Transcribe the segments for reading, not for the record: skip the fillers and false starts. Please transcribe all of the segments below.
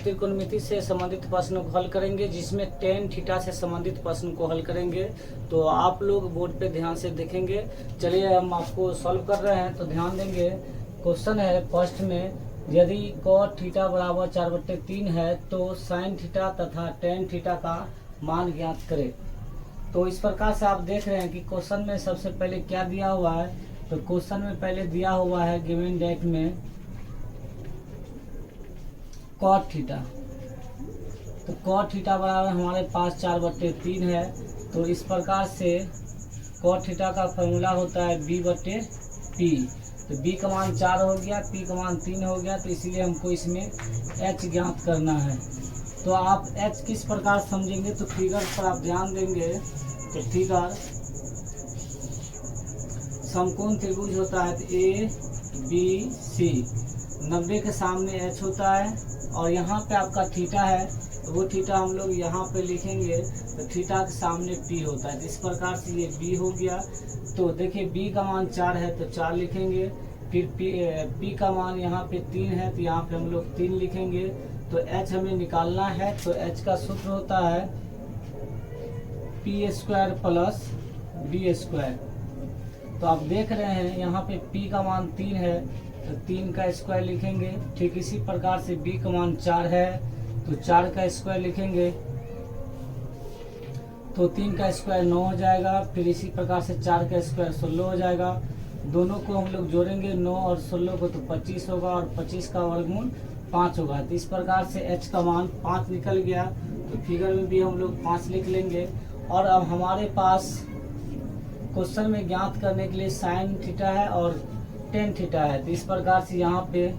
त्रिकोणमिति से संबंधित प्रश्न को हल करेंगे, जिसमें टेन थीटा से संबंधित प्रश्न को हल करेंगे। तो आप लोग बोर्ड पे ध्यान से देखेंगे। चलिए हम आपको सॉल्व कर रहे हैं, तो ध्यान देंगे। क्वेश्चन है फर्स्ट में, यदि cot थीटा बराबर 4/3 है तो साइन थीटा तथा टेन थीटा का मान ज्ञात करें। तो इस प्रकार से आप देख रहे हैं कि क्वेश्चन में सबसे पहले क्या दिया हुआ है। तो क्वेश्चन में पहले दिया हुआ है गिवन डेट में cot थीटा। तो cot थीटा बराबर हमारे पास 4/3 है। तो इस प्रकार से cot थीटा का फॉर्मूला होता है b/p। तो b का मान 4 हो गया, p का मान 3 हो गया, तो इसीलिए हमको इसमें h ज्ञात करना है। तो आप h किस प्रकार समझेंगे, तो फिगर पर आप ध्यान देंगे। तो फिगर समकोण त्रिभुज होता है, तो a b c 90 के सामने h होता है, और यहाँ पे आपका थीटा है, तो वो थीटा हम लोग यहाँ पे लिखेंगे, तो थीटा के सामने p होता है। तो इस प्रकार से ये b हो गया। तो देखिए b का मान 4 है तो 4 लिखेंगे, फिर p का मान यहाँ पे 3 है तो यहाँ पे हम लोग 3 लिखेंगे। तो h हमें निकालना है, तो h का सूत्र होता है p² + b²। तो आप देख रहे हैं यहाँ पे p का मान 3 है तो 3 का स्क्वायर लिखेंगे। ठीक इसी प्रकार से b का मान 4 है तो 4 का स्क्वायर लिखेंगे, तो 3 का स्क्वायर 9 हो जाएगा। फिर इसी प्रकार से 4 का स्क्वायर 16 हो जाएगा। दोनों को हम लोग जोड़ेंगे 9 और 16 को, तो 25 होगा, और 25 का वर्गमूल 5 होगा। तो इस प्रकार से h का मान 5 निकल गया। तो फिगर में भी हम लोग 5 लिख लेंगे। और अब हमारे पास क्वेश्चन में ज्ञात करने के लिए साइन थीटा है और टेन थीटा है। तो इस प्रकार से यहाँ पे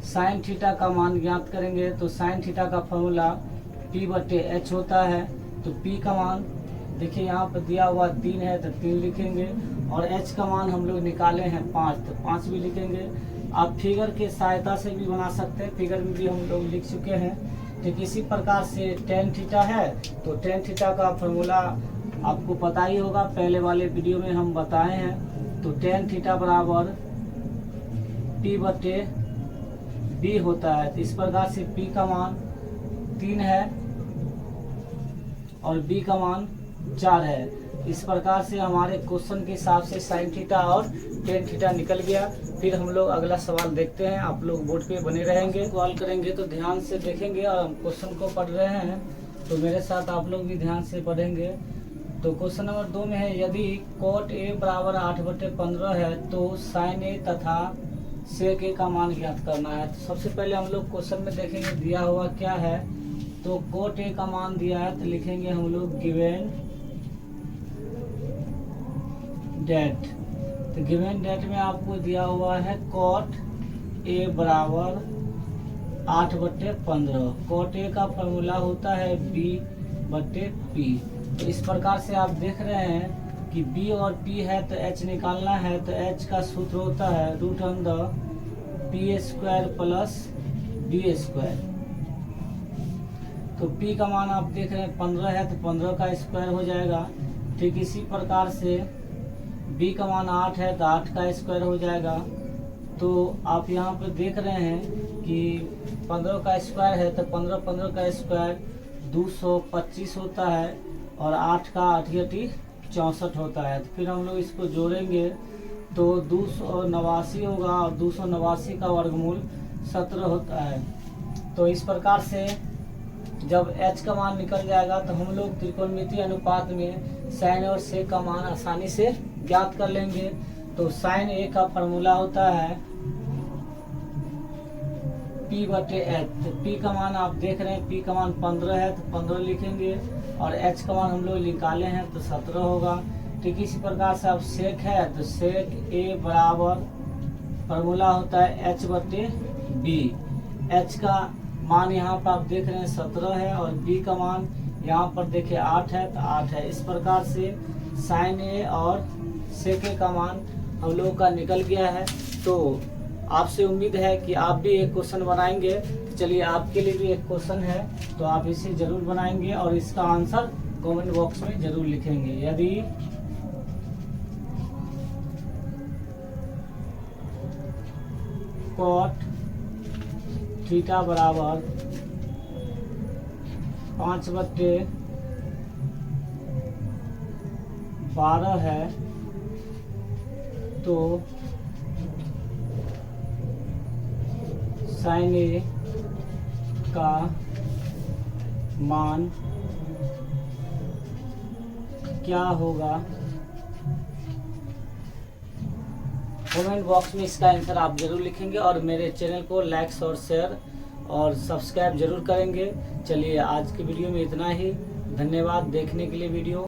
साइन थीटा का मान ज्ञात करेंगे। तो साइन थीटा का फॉर्मूला p/h होता है। तो p का मान देखिए यहाँ पर दिया हुआ 3 है तो 3 लिखेंगे, और h का मान हम लोग निकाले हैं 5, तो 5 भी लिखेंगे। आप फिगर के सहायता से भी बना सकते हैं, फिगर में भी हम लोग लिख चुके हैं। ठीक इसी प्रकार से टेन थीटा है, तो टेन थीटा का फॉर्मूला आपको पता ही होगा, पहले वाले वीडियो में हम बताए हैं। तो टेन थीटा बराबर p/b होता है। तो इस प्रकार से p का मान 3 है और b का मान 4 है। इस प्रकार से हमारे क्वेश्चन के हिसाब से साइन थीटा और टेन थीटा निकल गया। फिर हम लोग अगला सवाल देखते हैं। आप लोग बोर्ड पे बने रहेंगे, सवाल करेंगे तो ध्यान से देखेंगे, और हम क्वेश्चन को पढ़ रहे हैं तो मेरे साथ आप लोग भी ध्यान से पढ़ेंगे। तो क्वेश्चन नंबर 2 में है, यदि cot a बराबर 8/15 है तो साइन a तथा sec a का मान ज्ञात करना है। तो सबसे पहले हम लोग क्वेश्चन में देखेंगे दिया हुआ क्या है। तो cot a का मान दिया है, तो लिखेंगे हम लोग गिवन डेट। तो गिवन डेट में आपको दिया हुआ है cot a बराबर 8/15। cot a का फॉर्मूला होता है b/p। तो इस प्रकार से आप देख रहे हैं कि b और p है तो h निकालना है। तो h का सूत्र होता है √p² + b²। तो p का मान आप देख रहे हैं 15 है तो 15 का स्क्वायर हो जाएगा। ठीक इसी प्रकार से b का मान 8 है तो 8 का स्क्वायर हो जाएगा। तो आप यहाँ पर देख रहे हैं कि 15 का स्क्वायर है तो 15 का स्क्वायर 225 होता है, और 8 का 8 64 होता है। तो फिर हम लोग इसको जोड़ेंगे तो 289 होगा, और 289 का वर्गमूल 17 होता है। तो इस प्रकार से जब h का मान निकल जाएगा तो हम लोग त्रिकोणमितीय अनुपात में साइन और सेक का मान आसानी से ज्ञात कर लेंगे। तो साइन a का फॉर्मूला होता है p/h। तो p का मान आप देख रहे हैं, p का मान 15 है तो 15 लिखेंगे, और h का मान हम लोग निकाले हैं तो 17 होगा। ठीक इसी प्रकार से अब सेक है तो सेक a बराबर फॉर्मूला होता है h/b। h का मान यहाँ पर आप देख रहे हैं 17 है, और b का मान यहाँ पर देखिए 8 है तो 8 है। इस प्रकार से साइन a और सेक a का मान हम लोगों का निकल गया है। तो आपसे उम्मीद है कि आप भी एक क्वेश्चन बनाएंगे। चलिए आपके लिए भी एक क्वेश्चन है, तो आप इसे जरूर बनाएंगे और इसका आंसर कमेंट बॉक्स में जरूर लिखेंगे। यदि cot थीटा बराबर 5/12 है तो साइन ए का मान क्या होगा। कमेंट बॉक्स में इसका आंसर आप जरूर लिखेंगे और मेरे चैनल को लाइक और शेयर और सब्सक्राइब जरूर करेंगे। चलिए आज की वीडियो में इतना ही। धन्यवाद देखने के लिए वीडियो।